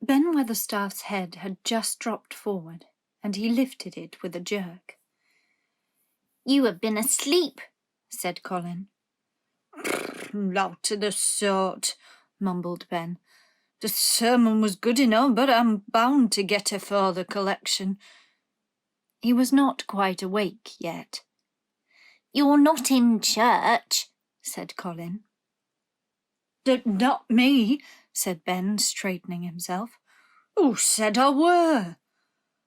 Ben Weatherstaff's head had just dropped forward, and he lifted it with a jerk. "You have been asleep," said Colin. "Not of the sort," mumbled Ben. "The sermon was good enough, but I'm bound to get a further collection." He was not quite awake yet. "You're not in church," said Colin. "Not me," said Ben, straightening himself. "Who said I were?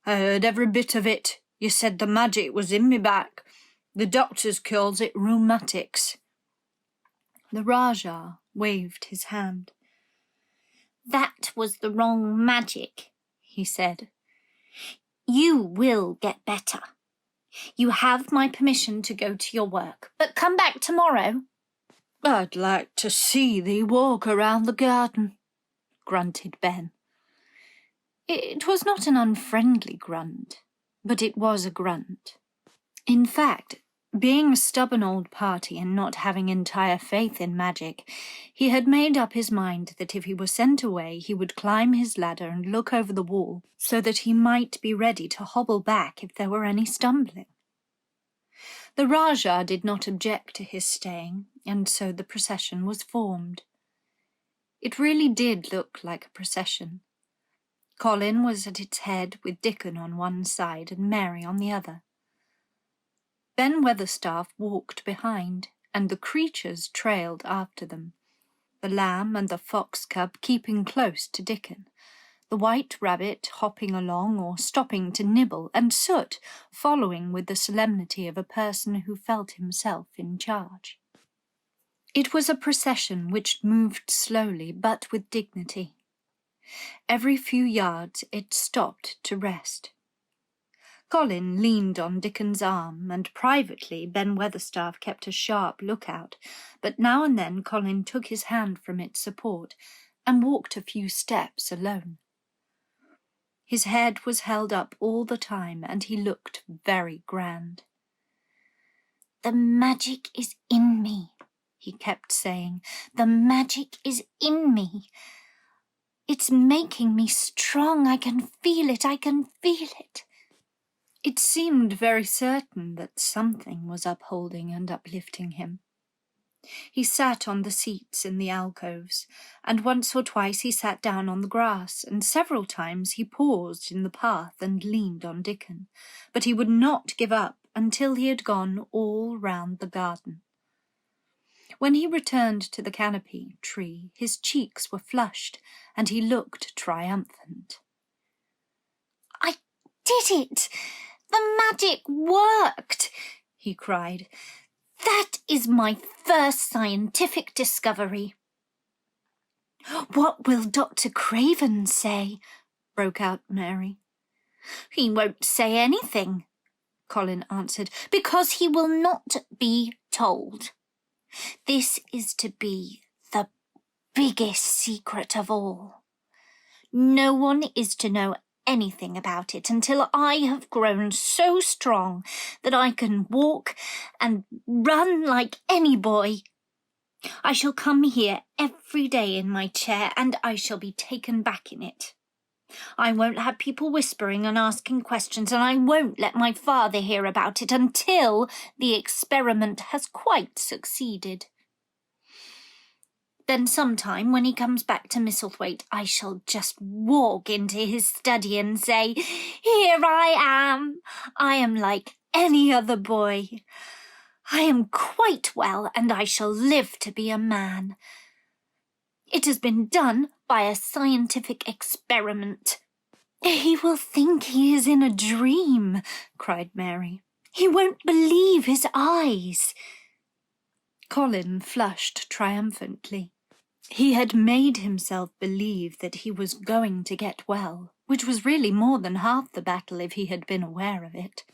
I heard every bit of it. You said the magic was in me back. The doctors calls it rheumatics." The Rajah waved his hand. "That was the wrong magic," he said. "You will get better. You have my permission to go to your work, but come back tomorrow." "I'd like to see thee walk around the garden," grunted Ben. It was not an unfriendly grunt, but it was a grunt. In fact, being a stubborn old party and not having entire faith in magic, he had made up his mind that if he were sent away he would climb his ladder and look over the wall so that he might be ready to hobble back if there were any stumbling. The Rajah did not object to his staying, and so the procession was formed. It really did look like a procession. Colin was at its head with Dickon on one side and Mary on the other. Ben Weatherstaff walked behind, and the creatures trailed after them, the lamb and the fox cub keeping close to Dickon, the white rabbit hopping along or stopping to nibble, and Soot following with the solemnity of a person who felt himself in charge. It was a procession which moved slowly but with dignity. Every few yards it stopped to rest. Colin leaned on Dickon's arm, and privately Ben Weatherstaff kept a sharp lookout, but now and then Colin took his hand from its support and walked a few steps alone. His head was held up all the time, and he looked very grand. "The magic is in me," he kept saying. "The magic is in me. It's making me strong. I can feel it. I can feel it." It seemed very certain that something was upholding and uplifting him. He sat on the seats in the alcoves, and once or twice he sat down on the grass, and several times he paused in the path and leaned on Dickon, but he would not give up until he had gone all round the garden. When he returned to the canopy tree, his cheeks were flushed, and he looked triumphant. "I did it! The magic worked!" he cried. "That is my first scientific discovery." "What will Dr. Craven say?" broke out Mary. "He won't say anything," Colin answered, "because he will not be told. This is to be the biggest secret of all. No one is to know anything about it until I have grown so strong that I can walk and run like any boy. I shall come here every day in my chair, and I shall be taken back in it. I won't have people whispering and asking questions, and I won't let my father hear about it until the experiment has quite succeeded. Then sometime when he comes back to Misselthwaite, I shall just walk into his study and say, 'Here I am. I am like any other boy. I am quite well, and I shall live to be a man. It has been done by a scientific experiment.'" "He will think he is in a dream," cried Mary. "He won't believe his eyes." Colin flushed triumphantly. He had made himself believe that he was going to get well, which was really more than half the battle if he had been aware of it.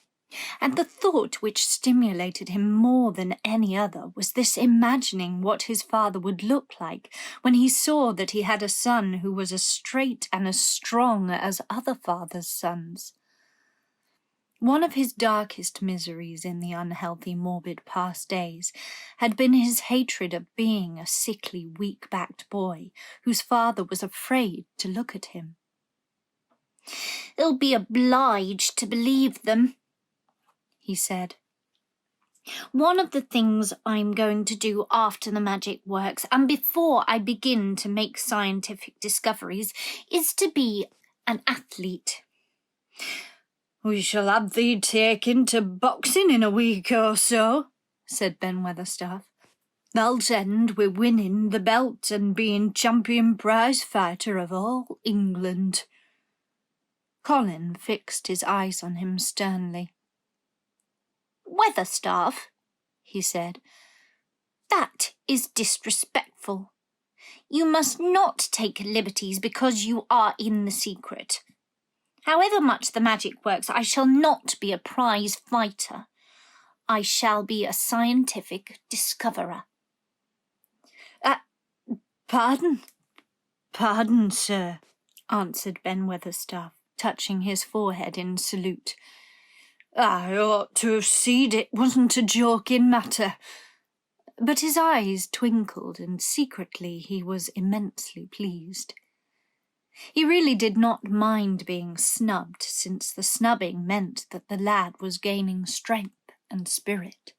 And the thought which stimulated him more than any other was this imagining what his father would look like when he saw that he had a son who was as straight and as strong as other fathers' sons. One of his darkest miseries in the unhealthy, morbid past days had been his hatred of being a sickly, weak-backed boy whose father was afraid to look at him. They'll be obliged to believe them," he said. "One of the things I'm going to do after the magic works, and before I begin to make scientific discoveries, is to be an athlete." "We shall have thee taken to boxing in a week or so," said Ben Weatherstaff. "That'll end with winning the belt and being champion prize fighter of all England." Colin fixed his eyes on him sternly. "Weatherstaff," he said, "that is disrespectful. You must not take liberties because you are in the secret. However much the magic works, I shall not be a prize fighter. I shall be a scientific discoverer." Pardon, sir," answered Ben Weatherstaff, touching his forehead in salute. "I ought to have seed it wasn't a joking matter." But his eyes twinkled, and secretly he was immensely pleased. He really did not mind being snubbed, since the snubbing meant that the lad was gaining strength and spirit.